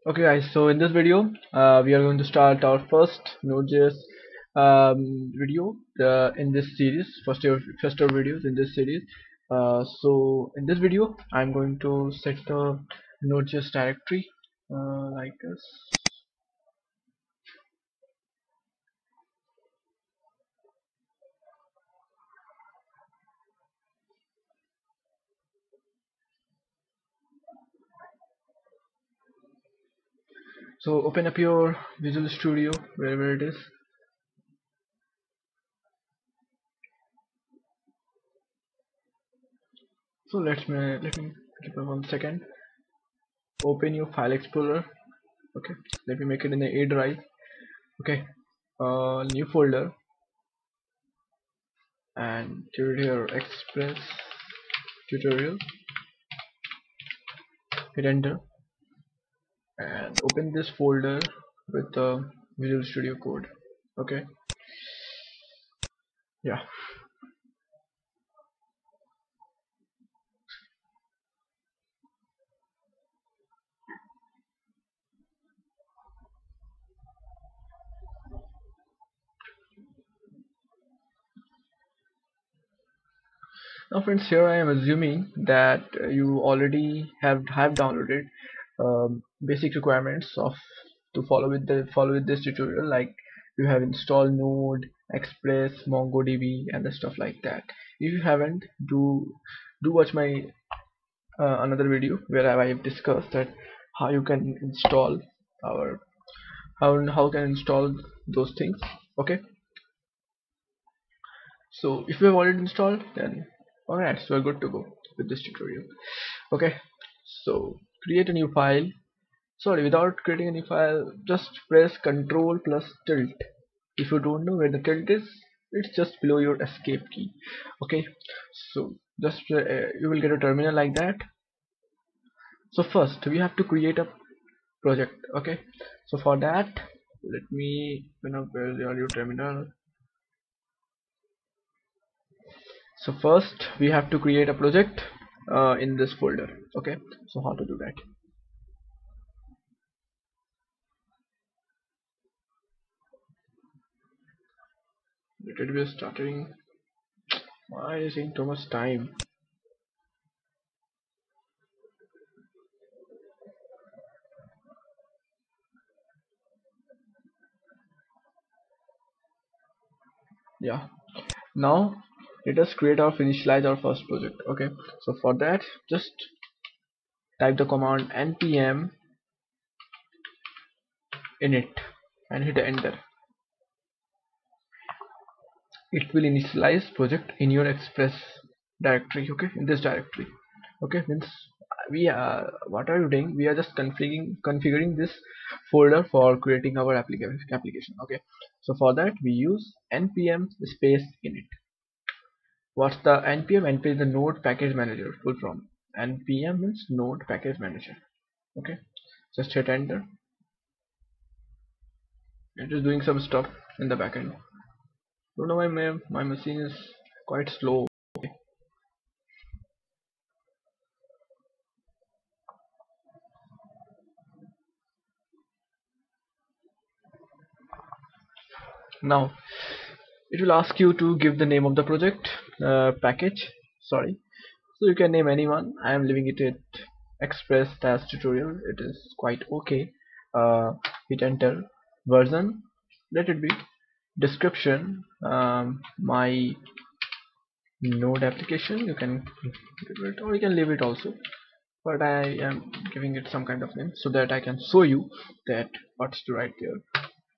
Okay guys, so in this video we are going to start our first Node.js video in this series, first ever videos in this series. So in this video I'm going to set the Node.js directory like this. So open up your Visual Studio wherever it is. So let me give it 1 second. Open your file explorer. Okay, let me make it in the A drive. Okay, new folder, and tutorial express tutorial. Hit enter and open this folder with the Visual Studio Code. Okay, yeah. Now friends, here I am assuming that you already have downloaded basic requirements of to follow with this tutorial, like you have installed Node, Express, MongoDB and the stuff like that. If you haven't, do watch my another video where I have discussed that how you can install our how can install those things. Okay, so if you have already installed, then alright, so we're good to go with this tutorial. Okay, so create a new file. Sorry, without creating a new file, just press Ctrl plus tilt. If you don't know where the tilt is, it's just below your escape key. Okay, so just you will get a terminal like that. So first we have to create a project. Okay, so for that, let me open up where your terminal. So first we have to create a project in this folder. Okay, so how to do that? Let it be starting. Why is it taking too much time? Yeah, now let us create or initialize our first project. Okay, so for that, just type the command npm init and hit enter. It will initialize project in your express directory. Okay, in this directory. Okay, means we are, what are you doing? We are just configuring this folder for creating our application. Okay, so for that we use npm space init. What's the npm? Npm is the node package manager, full from. Npm means node package manager. Okay, just hit enter. It is doing some stuff in the backend. Don't know why my machine is quite slow. Now it will ask you to give the name of the project package. Sorry, so you can name anyone. I am leaving it at express task tutorial. It is quite okay. Hit enter. Version, let it be. Description, my node application. You can give it or you can leave it also, but I am giving it some kind of name so that I can show you that what's to write there.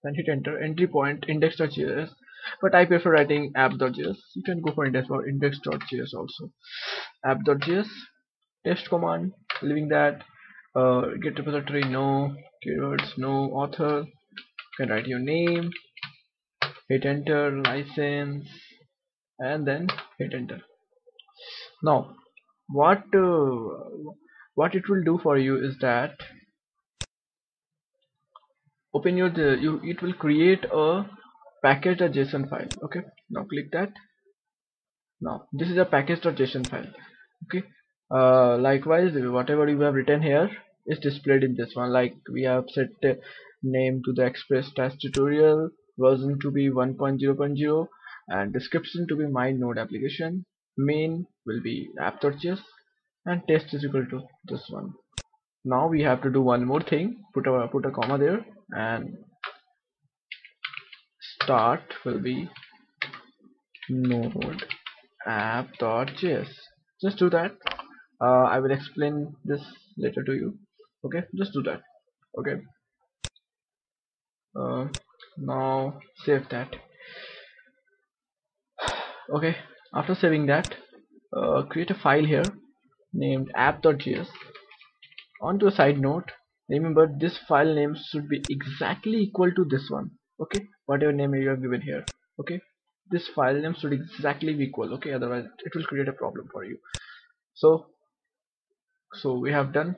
Then hit enter. Entry point index.js, but I prefer writing app.js. You can go for index.js also. App.js, test command, leaving that. Get repository, no. Keywords, no. Author, you can write your name. Hit enter. License, and then hit enter. Now what it will do for you is that open your it will create a package.json file. Okay, now click that. Now this is a package.json file. Okay, likewise whatever you have written here, is displayed in this one. Like we have set name to the express test tutorial, version to be 1.0.0, and description to be my node application, main will be app.js, and test is equal to this one. Now we have to do one more thing, put a comma there, and start will be node app.js. Just do that. I will explain this later to you. Okay, just do that. Okay, uh, now save that. Okay, after saving that, create a file here named app.js. On to a side note, remember this file name should be exactly equal to this one. Okay, whatever name you have given here. Okay, this file name should exactly be equal. Okay, otherwise it will create a problem for you. So we have done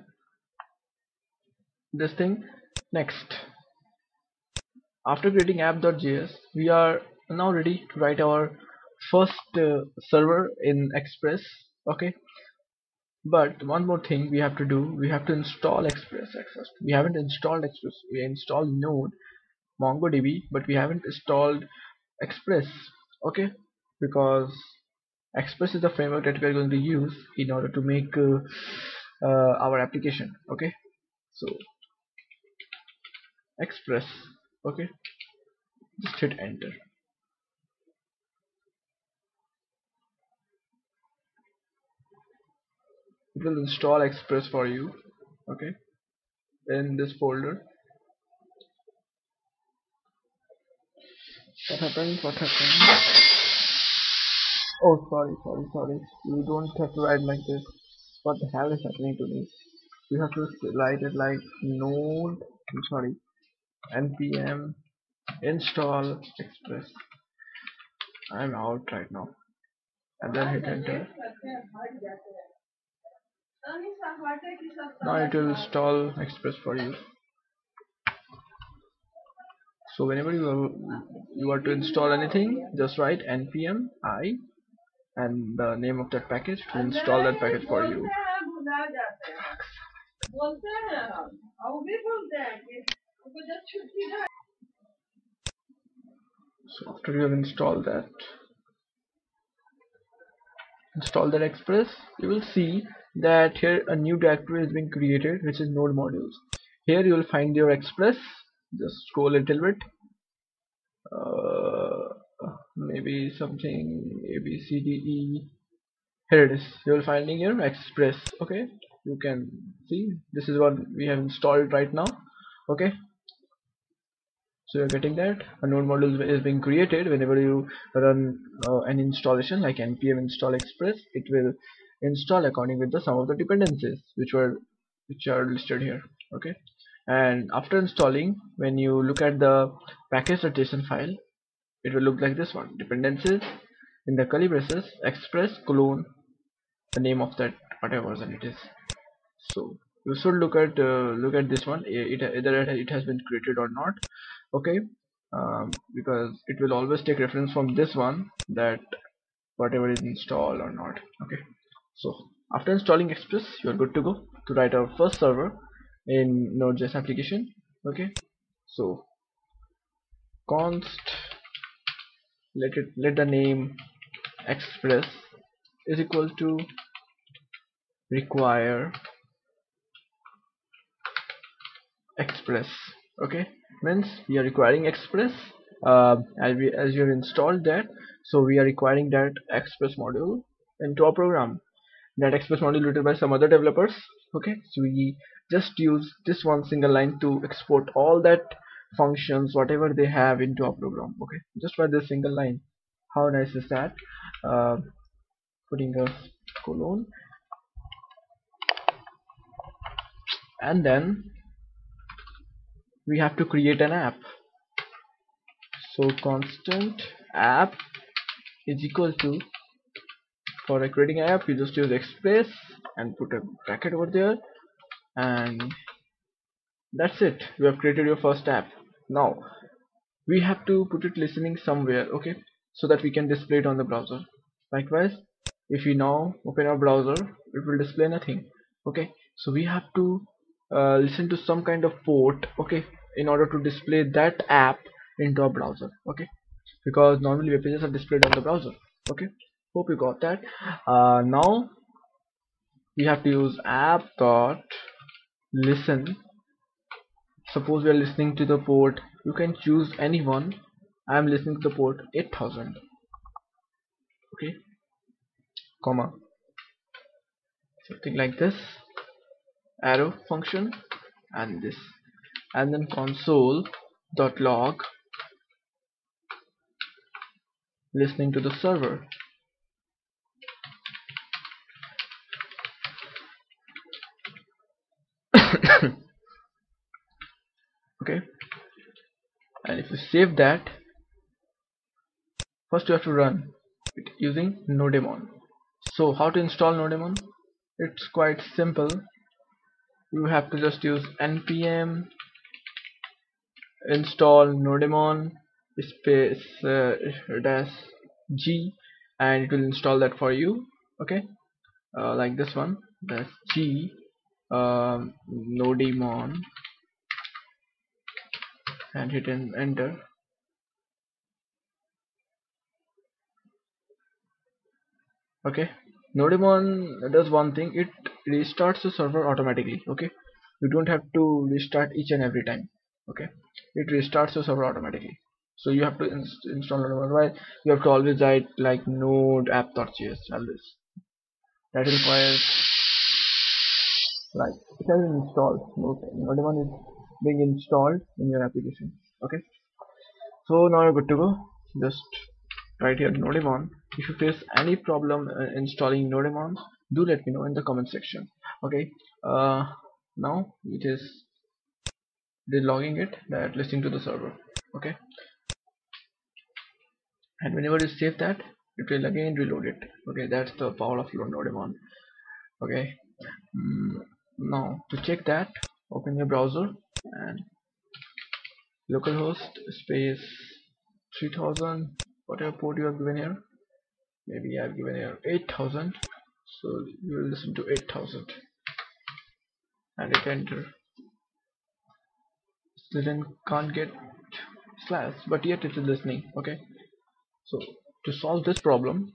this thing. Next, after creating app.js, we are now ready to write our first server in Express. Okay, but one more thing we have to do, we have to install Express at first. We haven't installed Express. We installed Node MongoDB, but we haven't installed Express. Okay, because Express is the framework that we are going to use in order to make our application. Okay, so Express. Okay, just hit enter. It will install Express for you. Okay, in this folder. What happened? What happened? Oh, sorry. You don't have to write like this. What the hell is happening to me? You have to write it like node. I'm sorry. npm install Express. I'm out right now. And then hit enter. Now it will install Express for you. So whenever you are to install anything, just write npm I and the name of that package to install that package for you. So after you have installed Express, you will see that here a new directory has been created, which is node modules. Here you will find your Express. Just scroll a little bit. Maybe something A B C D E. Here it is. You will find in your Express. Okay, you can see this is what we have installed right now. Okay, so you're getting that a node module is being created. Whenever you run an installation like npm install Express, it will install according with the some of the dependencies which are listed here. Okay, and after installing, when you look at the package.json file, it will look like this one: dependencies in the curly braces Express colon the name of that whatever version it is. So you should look at this one, either it has been created or not. Okay, because it will always take reference from this one, that whatever is installed or not. Okay, so after installing Express, you are good to go to write our first server in Node.js application. Okay, so const let the name Express is equal to require Express. Okay, means we are requiring Express, as you have installed that, so we are requiring that Express module into our program. That Express module written by some other developers. Okay, so we just use this one single line to export all that functions whatever they have into our program. Okay, just by this single line. How nice is that? uh, Putting a colon, and then we have to create an app. So constant app is equal to, for creating an app you just use Express and put a bracket over there, and that's it. You have created your first app. Now we have to put it listening somewhere. Okay, so that we can display it on the browser. Likewise, if we now open our browser, it will display nothing. Okay, so we have to listen to some kind of port, okay, in order to display that app into a browser, okay, because normally web pages are displayed on the browser, okay. Hope you got that. Now we have to use app dot listen. Suppose we are listening to the port, you can choose any one. I am listening to the port 8000, okay, comma, something like this, arrow function, and this, and then console.log listening to the server. Okay, and if you save that, first you have to run it using nodemon. So how to install nodemon? It's quite simple. You have to just use npm install nodemon space dash g, and it will install that for you, okay, like this one, that's g, nodemon, and hit enter. Okay, nodemon does one thing, it restarts the server automatically, okay, you don't have to restart each and every time, okay, it restarts the server automatically. So you have to install nodemon, while you have to always write like node app.js, always that requires, like, it has been installed, nodemon is being installed in your application, okay. So now you're good to go. Just right here nodemon. If you face any problem installing nodemon, do let me know in the comment section, okay. Now it is logging it, that listening to the server, okay, and whenever you save that, it will again reload it, okay. That's the power of your nodemon, okay. Now to check that, open your browser and localhost space 3000, whatever port you have given here, maybe I have given here 8000, so you will listen to 8000 and hit enter. Student can't get slash, but yet it is listening, okay. So to solve this problem,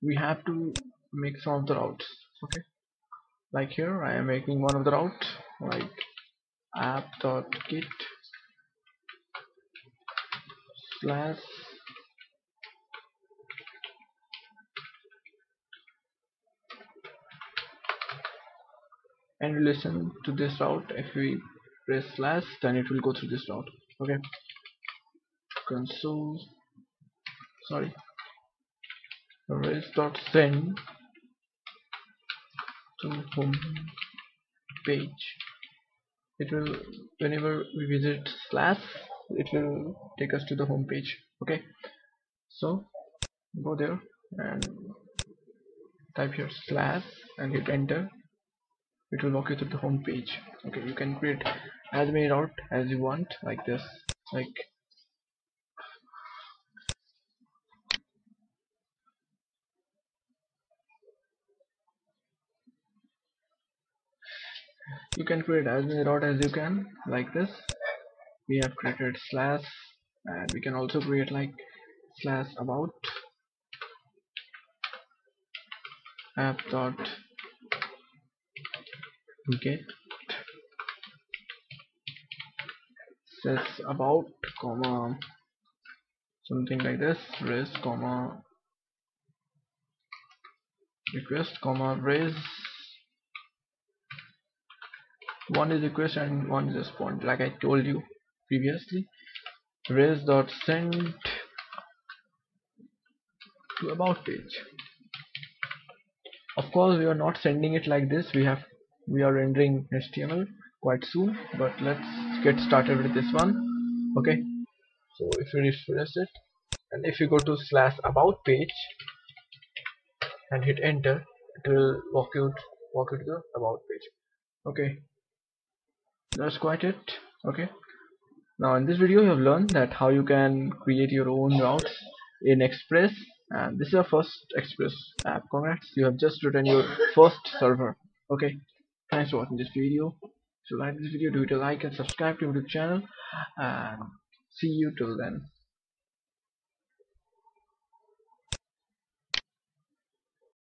we have to make some of the routes, okay, like here I am making one of the route, like app.get slash, and we listen to this route. If we press slash, then it will go through this route, okay. Console, sorry, res.send to home page. It will, whenever we visit slash, it will take us to the home page, okay. So go there and type here slash and hit enter. It will walk you to the home page, okay. You can create as many route as you want, like this, like you can create as many route as you can, like this. We have created slash, and we can also create like slash about app dot get says about comma something like this, res comma request comma res, one is request and one is response, like I told you previously. Res dot send to about page. Of course we are not sending it like this, we are rendering HTML quite soon, but let's get started with this one, okay. So if you refresh it, and if you go to slash about page and hit enter, it will walk you to the about page, okay. That's quite it, okay. Now in this video you have learned that how you can create your own routes in Express, and this is your first Express app. Congrats, you have just written your first server, okay. Thanks for watching this video. If you like this video, do it a like and subscribe to my YouTube channel, and see you till then.